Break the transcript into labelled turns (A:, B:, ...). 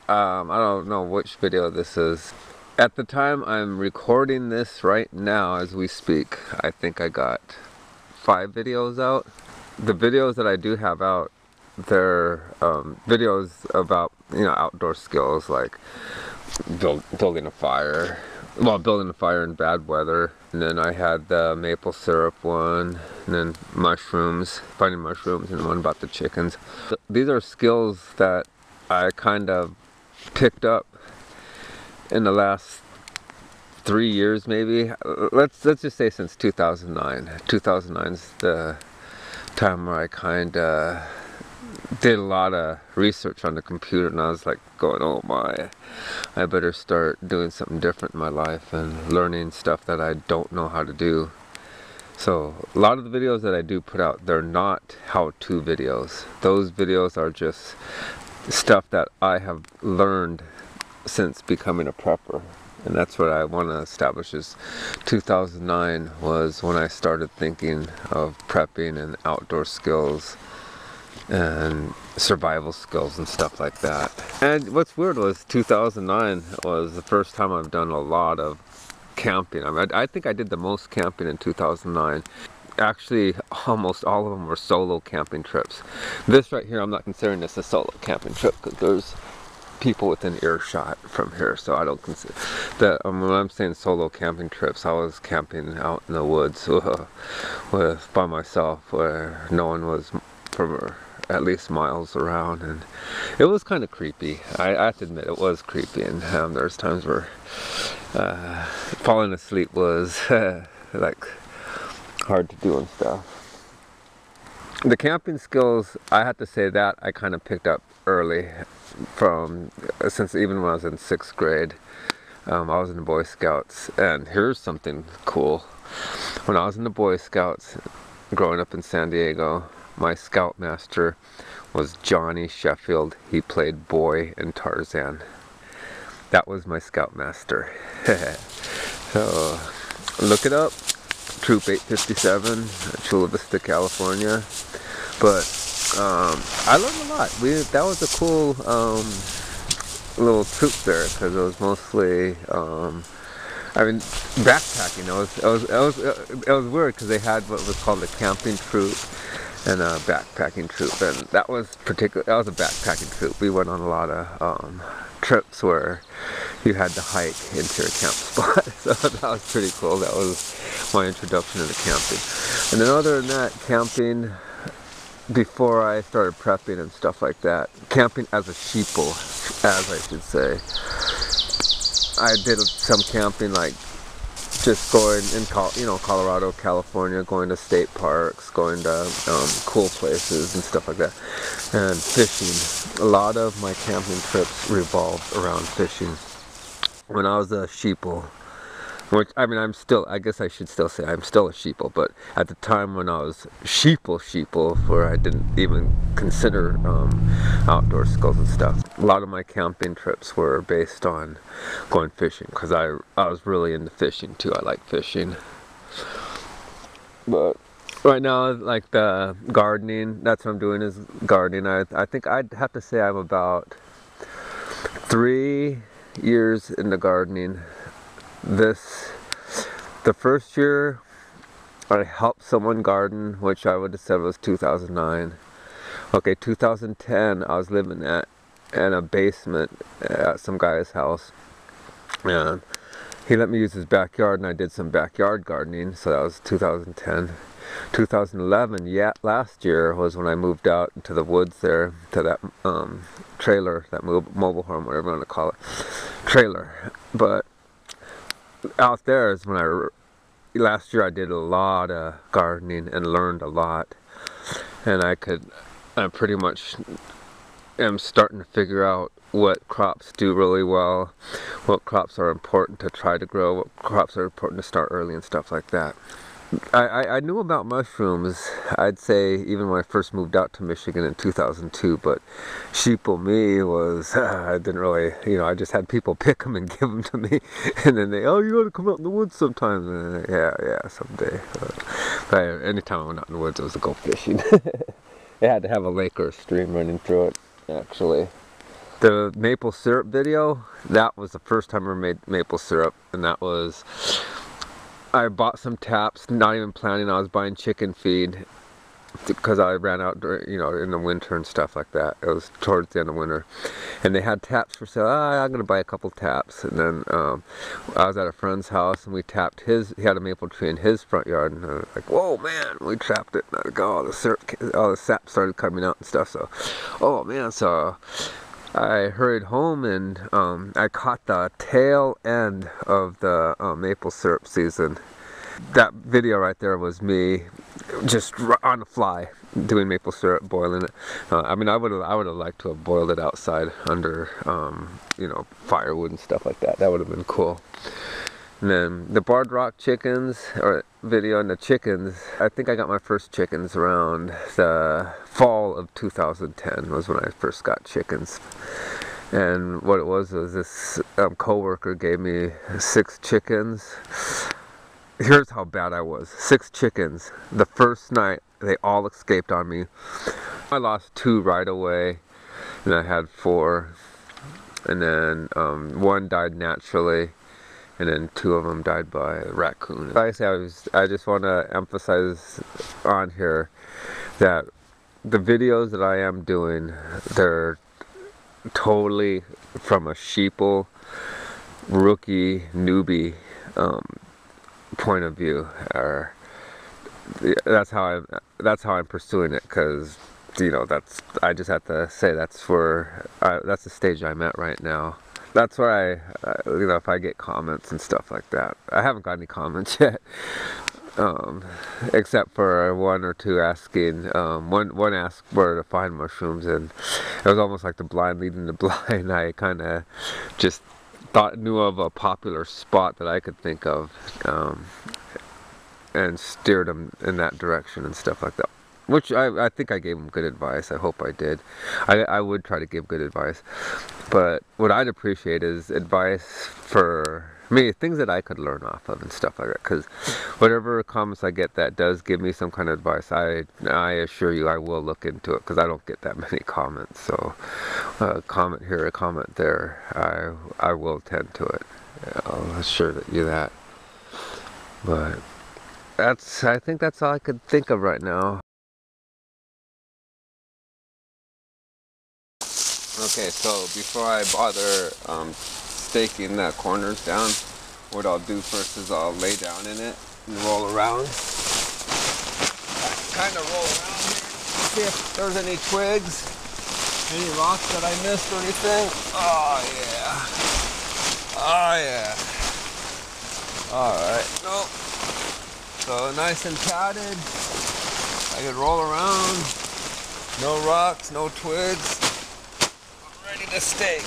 A: I don't know which video this is. At the time I'm recording this right now as we speak, I think I got 5 videos out. The videos that I do have out, they're videos about, outdoor skills like building a fire. Well, building a fire in bad weather. And then I had the maple syrup one, and then mushrooms, finding mushrooms, and one about the chickens. These are skills that I kind of picked up in the last 3 years, maybe. Let's just say since 2009. 2009 is the time where I kind of did a lot of research on the computer, and I was like going, oh my, I better start doing something different in my life and learning stuff that I don't know how to do. So a lot of the videos that I do put out, they're not how-to videos. Those videos are just stuff that I have learned since becoming a prepper. And that's what I want to establish. Is 2009 was when I started thinking of prepping and outdoor skills and survival skills and stuff like that. And what's weird was 2009 was the first time I've done a lot of camping. I think I did the most camping in 2009. Actually, almost all of them were solo camping trips. This right here, I'm not considering this a solo camping trip because there's people within earshot from here, so I don't consider that. When I'm saying solo camping trips, I was camping out in the woods by myself, where no one was for at least miles around, and it was kind of creepy. I have to admit, it was creepy, and there's times where falling asleep was like hard to do and stuff. The camping skills, I have to say that I kind of picked up early, since even when I was in 6th grade. I was in the Boy Scouts, and here's something cool. When I was in the Boy Scouts, growing up in San Diego, my scoutmaster was Johnny Sheffield. He played Boy in Tarzan. That was my scoutmaster. So look it up. Troop 857, Chula Vista, California. But I learned a lot. That was a cool little troop there, because it was mostly backpacking. It was weird because they had what was called a camping troop and a backpacking troop, and that was a backpacking troop. We went on a lot of trips where you had to hike into your camp spot. So that was pretty cool. That was my introduction into camping. And then other than that, camping, before I started prepping and stuff like that, camping as a sheeple, as I should say, I did some camping, like just going in Colorado, California, going to state parks, going to cool places and stuff like that, and fishing. A lot of my camping trips revolved around fishing. When I was a sheeple, which, I guess I should still say I'm still a sheeple, but at the time when I was sheeple, where I didn't even consider outdoor skills and stuff, a lot of my camping trips were based on going fishing, because I was really into fishing too. I like fishing. But right now, like the gardening, that's what I'm doing, is gardening. I think I'd have to say I'm about 3 years into gardening. The first year I helped someone garden, which I would have said was 2009. Okay, 2010 I was living in a basement at some guy's house, and he let me use his backyard, and I did some backyard gardening. So that was 2010. 2011, yeah, last year was when I moved out into the woods there, to that trailer, that mobile home, whatever you want to call it, trailer. But out there is when last year I did a lot of gardening and learned a lot, and I pretty much am starting to figure out what crops do really well, what crops are important to try to grow, what crops are important to start early and stuff like that. I knew about mushrooms, I'd say, even when I first moved out to Michigan in 2002, but sheeple me was, I didn't really, I just had people pick them and give them to me, and then you gotta come out in the woods sometime. And yeah, someday. But anytime I went out in the woods, it was to go fishing. It had to have a lake or a stream running through it, actually. The maple syrup video, that was the first time I ever made maple syrup, and that was, I bought some taps, not even planning I was buying chicken feed, because I ran out during, you know, in the winter and stuff like that. It was towards the end of winter, and they had taps for sale. I'm gonna buy a couple taps. And then I was at a friend's house, and we tapped his. He had a maple tree in his front yard, and I was like, "Whoa, man!" We tapped it, and I go, all the syrup, all the sap started coming out and stuff. So, oh man! So I hurried home, and I caught the tail end of the maple syrup season. That video right there was me just on the fly doing maple syrup, boiling it. I mean, I would have liked to have boiled it outside under you know, firewood and stuff like that. That would have been cool. And then the barred rock chickens, or video on the chickens, I think I got my first chickens around the fall of 2010 was when I first got chickens. And what it was this co-worker gave me 6 chickens. Here's how bad I was. 6 chickens. The first night, they all escaped on me. I lost 2 right away, and I had 4. And then 1 died naturally, and then 2 of them died by a raccoon. Like I say, I just want to emphasize on here that the videos that I am doing, they're totally from a sheeple, rookie, newbie point of view. Or that's how I'm pursuing it, because you know, I just have to say that's the stage I'm at right now. That's where you know, if I get comments and stuff like that. I haven't got any comments yet, except for 1 or 2 asking. One asked where to find mushrooms, and it was almost like the blind leading the blind. I kind of just knew of a popular spot that I could think of, and steered them in that direction and stuff like that. Which I think I gave them good advice. I hope I did. I would try to give good advice. But what I'd appreciate is advice for me, things that I could learn off of and stuff like that. Because whatever comments I get that does give me some kind of advice, I assure you I will look into it, because I don't get that many comments. So a comment here, a comment there, I will tend to it. I'll assure you that. But I think that's all I could think of right now. Okay, so before I bother staking the corners down, what I'll do first is I'll lay down in it and roll around. Kind of roll around here, see if there's any twigs, any rocks that I missed or anything. Oh yeah. Oh yeah. Alright, nope. So nice and padded. I can roll around. No rocks, no twigs. Ready to stake.